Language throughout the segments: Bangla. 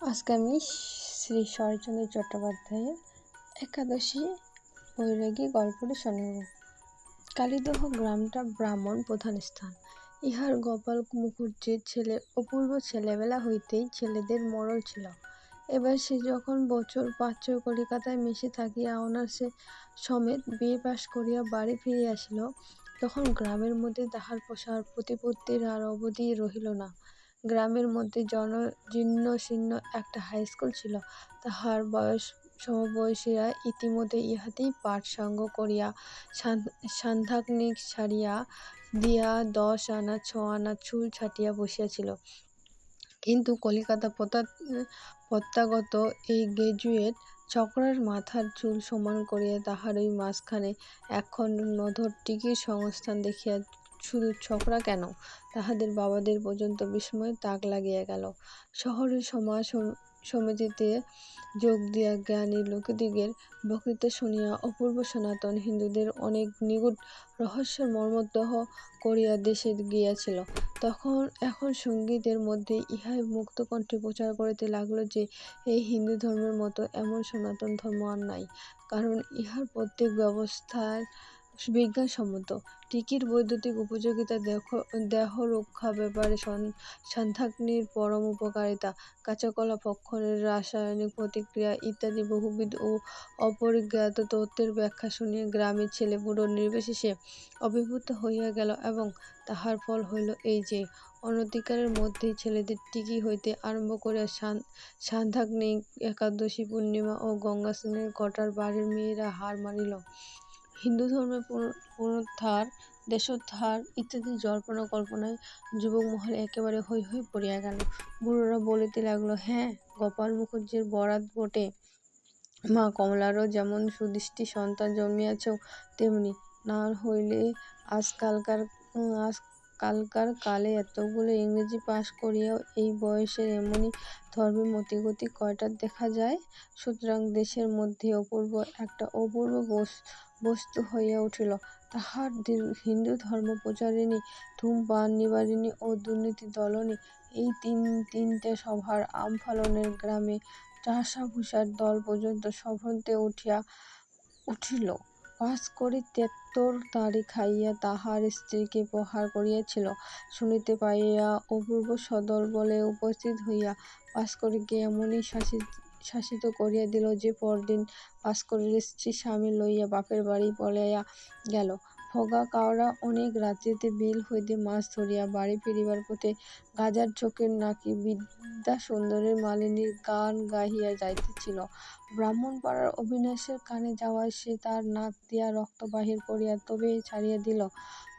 আজকে আমি শ্রী শরৎচন্দ্র চট্টোপাধ্যায়ের একাদশী বৈরাগী গল্পটি শোনাব। কালীদহ গ্রামটা ব্রাহ্মণ প্রধান স্থান। ইহার গোপাল মুখুজ্জের ছেলে অপূর্ব ছেলেবেলা হইতেই ছেলেদের মরল ছিল। এবার সে যখন বছর ৫-৬ কলিকাতায় মেশে থাকিয়া অনার্সে সমেত বিএ পাশ করিয়া বাড়ি ফিরিয়া আসিল, তখন গ্রামের মধ্যে তাহার প্রতিপত্তির আর অবধি রহিল না। গ্রামের মধ্যে জীর্ণশীর্ণ একটা হাইস্কুল ছিল। তাহার সমবয়সীরা ইতিমধ্যে ইহাতেই পাঠসাঙ্গ করিয়া সান্ধ্যাগ্নিক ছাড়িয়া দিয়া 10 আনা 6 আনা চুল ছাটিয়া বসিয়াছিল। কিন্তু কলিকাতা প্রত্যাগত এই গ্রাজুয়েট ছোকরার মাথার চুল সমান করিয়া তাহার ওই মাঝখানে একখণ্ড নধর টিকির সংস্থান দেখিয়া শুধু ছোকরা কেন, তাহাদের বাবাদের পর্যন্ত বিস্ময়ে তাক লাগিয়া গেল। শহরের সমাজ সমিতিতে যোগ দিয়া জ্ঞানী লোকদিগের বক্তৃতা শুনিয়া অপূর্ব সনাতন হিন্দুদের অনেক নিগূঢ় রহস্য মর্মদহ করিয়া দেশে গিয়াছিল। এখন সঙ্গীতের মধ্যে ইহাই মুক্তকণ্ঠে প্রচার করিতে লাগিল যে এই হিন্দু ধর্মের মত এমন সনাতন ধর্ম আর নাই, কারণ ইহার প্রত্যেক ব্যবস্থায় বিজ্ঞানসম্মত। টিকির বৈদ্যুতিক উপযোগিতা, দেহরক্ষা ব্যাপারে সান্ধ্যাগ্নির পরম উপকারিতা, কাঁচাকলা ভক্ষণের রাসায়নিক প্রতিক্রিয়া ইত্যাদি বহুবিধ ও অপরিজ্ঞাত তত্ত্বের ব্যাখ্যা শুনিয়া গ্রামের ছেলেবুড়ো নির্বিশেষে অভিভূত হইয়া গেল, এবং তাহার ফল হইল এই যে, অনতিকালের মধ্যেই ছেলেদের টিকি হইতে আরম্ভ করিয়া সান্ধ্যাগ্নি, একাদশী, পূর্ণিমা ও গঙ্গাস্নানের ঘটার বাড়ির মেয়েরা হার মানিল। হিন্দুধর্মের পুনরুদ্ধার, দেশোদ্ধার ইত্যাদি জল্পনা কল্পনায় যুবক মহলে একেবারে হৈ হৈ পড়িয়া গেল। বুড়োরা বলিতে লাগল, হ্যাঁ, গোপাল মুখুজ্জের বরাত বটে। মা কমলারও যেমন সুদৃষ্টি সন্তান জন্মিয়াছে, তেমনি না হইলে আজকালকার কালে এতগুলো ইংরেজি পাশ করিয়াও এই বয়সের এমনি ধর্মী মতিগতি কয়টা দেখা যায়? সুতরাং দেশের মধ্যে একটা অপূর্ব বস্তু হইয়া উঠিল। তাহার হিন্দু ধর্ম প্রচারিণী, ধূমপান নিবারিণী ও দুর্নীতি দলনী, এই তিনটে সভার আমফালনের গ্রামে চাষাভুষার দল পর্যন্ত সভ্রান্তে উঠিল। পাস করি 73 তাড়ি খাইয়া তাহার স্ত্রীকে প্রহার করিয়াছিল শুনিতে পাইয়া অপূর্ব সদলবলে উপস্থিত হইয়া পাসকরিকে এমনি শাসিত করিয়া দিল যে পরদিন পাসকরির স্ত্রী স্বামী লইয়া বাপের বাড়ি পলাইয়া গেল। ফগা কাউরা অনেক রাত্রিতে বিল হইতে মাছ ধরিয়া বাড়ি ফিরিবার পথে গাজার চোখের নাকি বিদ্যাসুন্দরী মালিনীর গান গাহিয়া যাইতেছিল। ব্রাহ্মণপাড়ার অবিনাশের কানে যাওয়ায় সে তার নাক দিয়া রক্ত বাহির করিয়া তবে ছাড়িয়া দিল।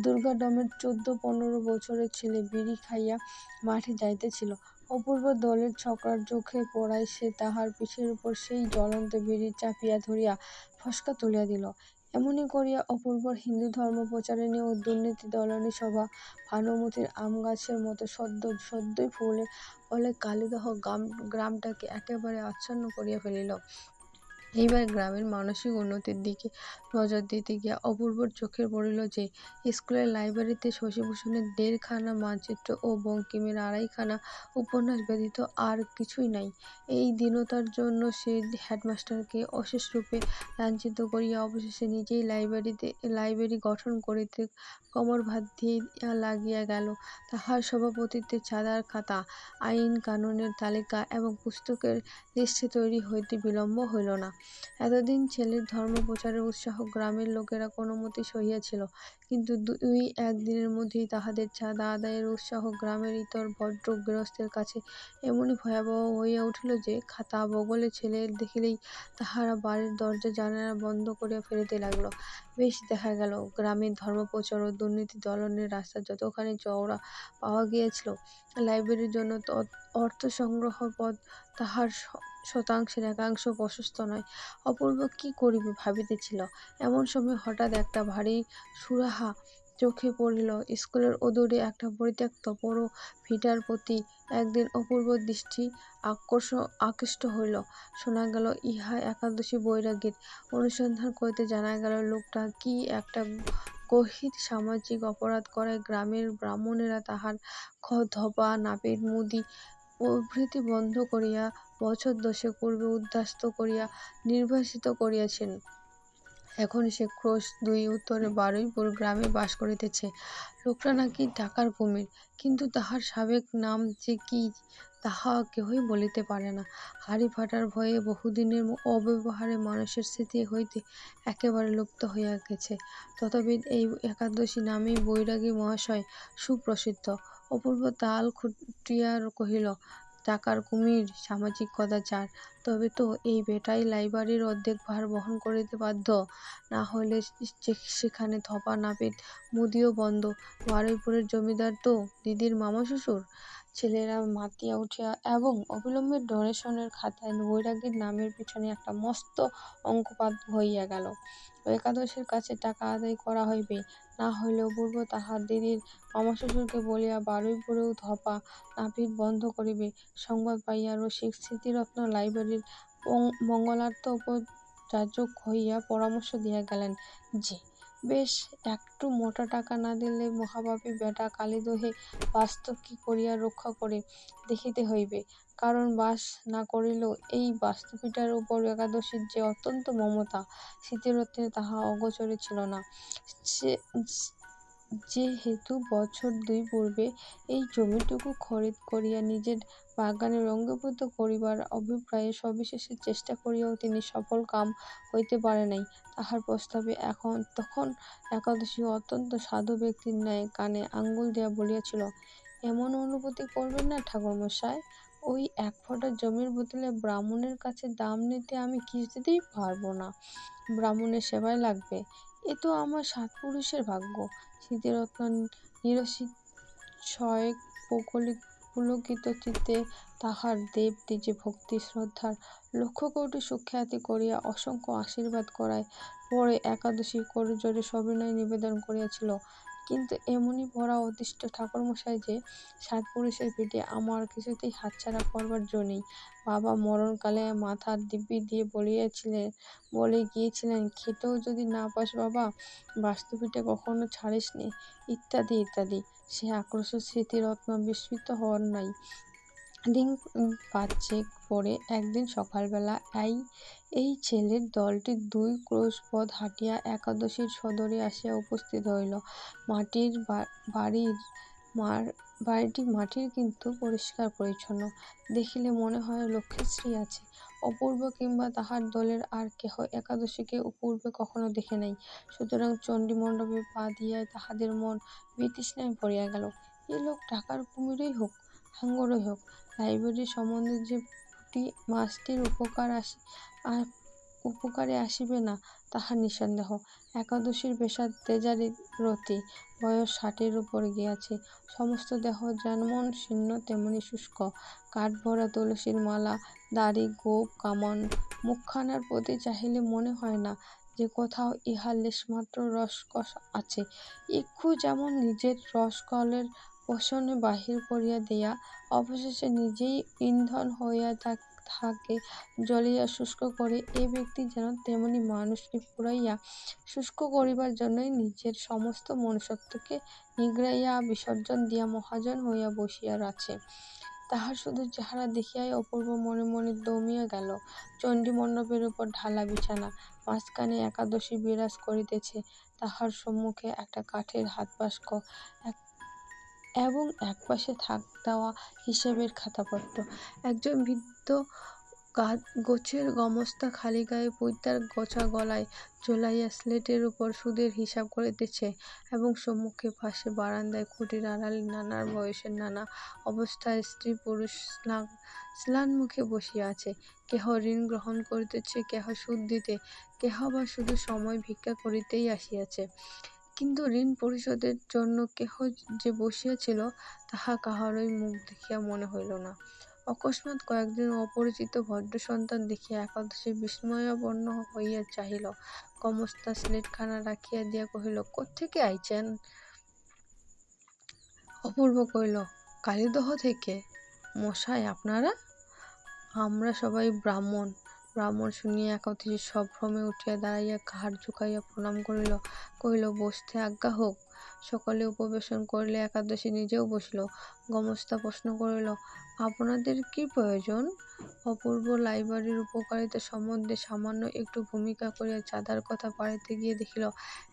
দুর্গাডামের 14-15 বছরের ছেলে বিড়ি খাইয়া মাঠে যাইতেছিল। অপূর্ব দলের ছোকরার চোখে পড়ায় সে তাহার পিঠের উপর সেই জ্বলন্ত বিড়ি চাপিয়া ধরিয়া ফস্কা তুলিয়া দিল। এমনি করিয়া অপূর্বর হিন্দুধর্ম প্রচারিণী ও দুর্নীতি দলনী সভা ভানুমতীর আমগাছের মতো সদ্যই ফলে কালীদহ গ্রামটাকে একেবারে আচ্ছন্ন করিয়া ফেলিল। এইবার গ্রামের মানসিক উন্নতির দিকে নজর দিতে গিয়া অপূর্বর চোখে পড়িল যে, স্কুলের লাইব্রেরিতে শশিভূষণের 1.5 খানা মানচিত্র ও বঙ্কিমের 2.5 খানা উপন্যাস ব্যতীত আর কিছুই নাই। এই দীনতার জন্য সে হেডমাস্টারকে অশেষরূপে লাঞ্ছিত করিয়া অবশেষে নিজেই লাইব্রেরি গঠন করিতে কোমর ভাত দিয়া লাগিয়া গেল। তাহার সভাপতিত্বে চাঁদার খাতা, আইন কানুনের তালিকা এবং পুস্তকের লিস্ট তৈরি হইতে বিলম্ব হইল না। এতদিন ছেলের ধর্মপ্রচারের উৎসাহ গ্রামের লোকেরা কোনোমতে সহিয়াছিল, কিন্তু 2-1 দিনের মধ্যেই তাহাদের চাঁদা আদায়ের উৎসাহ গ্রামের ইতর ভদ্র গৃহস্থের কাছে এমনি ভয়াবহ হইয়া উঠিল যে, খাতা বগলে ছেলে দেখিলেই তাহারা বাড়ির দরজা জানালা বন্ধ করিয়া ফেলিতে লাগিল। বেশ, দেখা গেল, গ্রামে ধর্মপ্রচার ও দুর্নীতি দলনের রাস্তা যতখানি চওড়া পাওয়া গিয়াছিল, লাইব্রেরির জন্য অর্থসংগ্রহ পথ তাহার শতাংশের একাংশ প্রশস্ত নয়। অপূর্ব কী করিবে ভাবিতেছিল, এমন সময় হঠাৎ একটা ভারী সুরাহা চোখে পড়িল। স্কুলের অদূরে একটা পরিত্যক্ত পোড়ো ভিটার প্রতি একদিন অপূর্বর দৃষ্টি আকৃষ্ট হইল। শোনা গেল, ইহা একাদশী বৈরাগীর। অনুসন্ধান করিতে জানা গেল, লোকটা কি একটা গহীন সামাজিক অপরাধ করায় গ্রামের ব্রাহ্মণেরা তাহার ধোপা, নাপিত, মুদি প্রভৃতি বন্ধ করিয়া বছর 10 পূর্বে উদ্বাস্তু করিয়া নির্বাসিত করিয়াছেন। এখন সে ক্রোশ 2 উত্তরে বারুইপুর গ্রামে বাস করিতেছে। লোকটা নাকি টাকার কুমির, কিন্তু তাহার সাবেক নাম যে কি তাহা কেহই বলিতে পারে না। হাঁড়ি ফাটার ভয়ে বহুদিনের অব্যবহারে মানুষের স্মৃতি হইতে একেবারে লুপ্ত হইয়া গেছে। তথাপি এই একাদশী নামেই বৈরাগী মহাশয় সুপ্রসিদ্ধ। অপূর্ব তাল খুটিয়া কহিল, টাকার কুমির, সামাজিক কদাচার। তবে তো এই বেটাই লাইব্রেরির অর্ধেক ভার বহন করিতে বাধ্য, না হইলে সেখানে ধপা নাপিত মুদিও বন্ধ। বারুইপুরের জমিদার তো দিদির মামা শ্বশুর। ছেলেরা মাতিয়া উঠিয়া এবং অবিলম্বে ডোনেশনের খাতায় বৈরাগীর নামের পিছনে একটা মস্ত অঙ্কপাত হইয়া গেল। একাদশীর কাছে টাকা আদায় করা হইবে, না হইলে অপূর্ব তাহার দিদির মামাশ্বশুরকে বলিয়া বারুইপুরেও ধপা নাপিত বন্ধ করিবে। সংবাদ পাইয়া রসিক স্মৃতিরত্ন লাইব্রেরির মঙ্গলার্থ উপযাচক হইয়া পরামর্শ দিয়া গেলেন যে, বেশ একটু মোটা টাকা না দিলে মহাপাপী বেটা কালীদহে বাস্তব কি করিয়া রক্ষা করে দেখিতে হইবে। কারণ বাস না করিলেও এই বাস্তুপিটার উপর একাদশীর যে অত্যন্ত মমতা, স্মৃতিরত্নের তাহা অগোচরে ছিল না। যেহেতু বছর 2 পূর্বে এই জমিটুকু খরিদ করিয়া নিজের বাগানে রঙ্গীভূত করিবার অভিপ্রায়ে সবিশেষ চেষ্টা করিয়াও তিনি সফল কাম হইতে পারে নাই, তাহার প্রস্তাবে তখন একাদশী অত্যন্ত সাধু ব্যক্তির ন্যায় কানে আঙুল দিয়া বলিয়াছিল, এমন অনুভূতি করবেন না ঠাকুরমশায়, ওই 1 ফোঁটা জমির বদলে ব্রাহ্মণের কাছে দাম নিতে আমি কিছুতেই পারব না। ব্রাহ্মণের সেবায় লাগবে, এ তো আমার 7 পুরুষের ভাগ্য। স্মৃতিরত্ন নিরতিশয় পুলকিত চিত্তে তাহার দেবদ্বিজে ভক্তি শ্রদ্ধার লক্ষকোটি সুখ্যাতি করিয়া অসংখ্য আশীর্বাদ করায় পরে একাদশী করজোড়ে সবিনয়ে নিবেদন করিয়াছিল, কিন্তু এমনি পড়া অতিষ্ঠ ঠাকুরমশাই যে 7 পুরুষের পিঠে আমার কিছুতেই হাতছাড়া করবার জো নেই। বাবা মরণকালে মাথার দিব্যি দিয়ে বলে গিয়েছিলেন, খেতেও যদি না পাস বাবা, বাস্তুপিঠে কখনো ছাড়িস নে, ইত্যাদি ইত্যাদি। সে আক্রোশে স্মৃতিরত্ন বিস্মিত হন নাই। দিন 5 পরে একদিন সকালবেলা এই ছেলের দলটি 2 ক্রোশ পথ হাঁটিয়া একাদশীর সদরে আসিয়া উপস্থিত হইল। বাড়িটি মাটির, কিন্তু পরিষ্কার পরিচ্ছন্ন। দেখিলে মনে হয় লক্ষ্মীশ্রী আছে। অপূর্ব কিংবা তাহার দলের আর কেহ একাদশীকে পূর্বে কখনো দেখে নাই, সুতরাং চণ্ডীমণ্ডপে পা দিয়াই তাহাদের মন বিতৃষ্ণায় ভরিয়া গেল। এ লোক টাকার কুমিরই হোক, হাঙ্গরই হোক, লাইব্রেরি সম্বন্ধে যে পুঁটি মাছটির উপকারে আসিবে না তাহা নিঃসন্দেহ। একাদশীর বেশা তেজারি রতি, বয়স 60-এর উপর গিয়াছে। সমস্ত দেহ যেমন শীর্ণ তেমনি শুষ্ক। কাঠভরা তুলসীর মালা, দাড়ি গোঁফ কামান। মুখখানার প্রতি চাহিলে মনে হয় না যে কোথাও ইহার লেশমাত্র রসকস আছে। ইক্ষু যেমন নিজের রসকলের পোষণে বাহির করিয়া দিয়া অবশেষে নিজেই ইন্ধন হইয়া তাহাকে জ্বলিয়া শুষ্ক করে, এ ব্যক্তি যেন তেমনি মানুষকে পুড়াইয়া শুষ্ক করিবার জন্যই নিজের সমস্ত মনুষ্যত্বকে নিংড়াইয়া বিসর্জন দিয়া মহাজন হইয়া বসিয়া আছে। তাহার শুধু চেহারা দেখিয়াই অপূর্ব মনে মনে দমিয়া গেল। চণ্ডীমণ্ডপের উপর ঢালা বিছানা, মাঝখানে একাদশী বিরাজ করিতেছে, তাহার সম্মুখে একটা কাঠের হাতবাস্ক এবং একপাশে থাক দেওয়া হিসেবের খাতাপত্র। একজন বৃদ্ধ গোছের গমস্তা খালি গায়ে পৈতার গোছা গলায় ঝোলাইয়া স্লেটের উপর সুদের হিসাব করিতেছে, এবং সম্মুখে পাশে বারান্দায় খুঁটির আড়ালে নানা বয়সের নানা অবস্থায় স্ত্রী পুরুষ স্নানমুখে বসিয়া আছে। কেহ ঋণ গ্রহণ করিতেছে, কেহ সুদ দিতে, কেহ বা শুধু সময় ভিক্ষা করিতেই আসিয়াছে। কিন্তু ঋণ পরিশোধের জন্য কেহ যে বসিয়াছিল তাহা কাহারই মুখ দেখিয়া মনে হইল না। অকস্মাৎ কয়েকজন অপরিচিত ভদ্রসন্তান দেখিয়া একাদশী বিস্ময়াপন্ন হইয়া চাহিল। গমস্তা স্লেটখানা রাখিয়া দিয়া কহিল, কোত্থেকে আইচেন? অপূর্ব কহিল, কালীদহ থেকে। মশায়, আপনারা? আমরা সবাই ব্রাহ্মণ। ব্রাহ্মণ শুনিয়া একাদশী সভ্রমে উঠিয়া দাঁড়াইয়া ঘাড় ঝুঁকাইয়া প্রণাম করিল, কহিল, বসতে আজ্ঞা হোক। সকলে উপবেশন করলে একাদশী নিজেও বসিল। গোমস্তা প্রশ্ন করিল, আপনাদের কি প্রয়োজন? অপূর্ব লাইব্রেরির উপকারিতা সম্বন্ধে সামান্য একটু ভূমিকা করিয়া চাঁদার কথা পাড়িতে গিয়ে দেখিল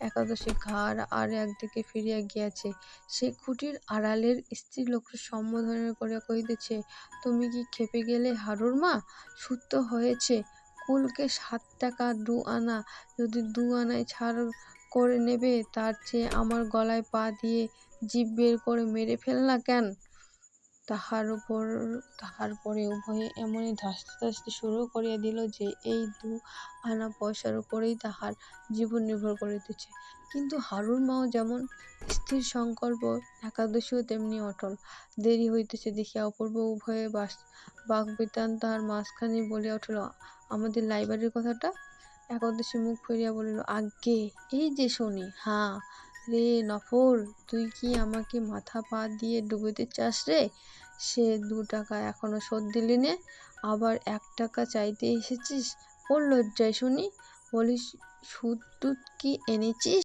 একাদশী ঘাড় আর একদিকে ফিরিয়া গিয়াছে। সে খুঁটির আড়ালের স্ত্রীলোককে সম্বোধন করিয়া কহিতেছে, তুমি কি খেপে গেলে হারুর মা? সুদ তো হয়েছে কুলকে 7 টাকা 2 আনা, যদি 2 আনায় ছাড় করে নেবে তার চেয়ে আমার গলায় পা দিয়ে জিভ বের করে মেরে ফেল না কেন? তাহার পরে উভয়ে এমনি ধস্তাধস্তি শুরু করিয়া দিল যে এই 2 আনা পয়সার উপরেই তাহার জীবন নির্ভর করিতেছে। কিন্তু হারুর মাও যেমন স্থির সংকল্প, একাদশীও তেমনি অটল। দেরি হইতেছে দেখিয়া অপূর্ব উভয়ে বাগ্বিতণ্ডা তাহার মাঝখানে বলিয়া উঠিল, আমাদের লাইব্রেরির কথাটা? একাদশী মুখ ফিরিয়া বলিল, আজ্ঞে এই যে শুনি। হাঁ রে নফর, তুই কি আমাকে মাথা পা দিয়ে ডুবিতে চাস রে? সে 2 টাকা এখনো শোধ দিলি নে, আবার 1 টাকা চাইতে এসেছিস? কোন লজ্জায় শুনি? বলিস সুদ টুদ কি এনেছিস?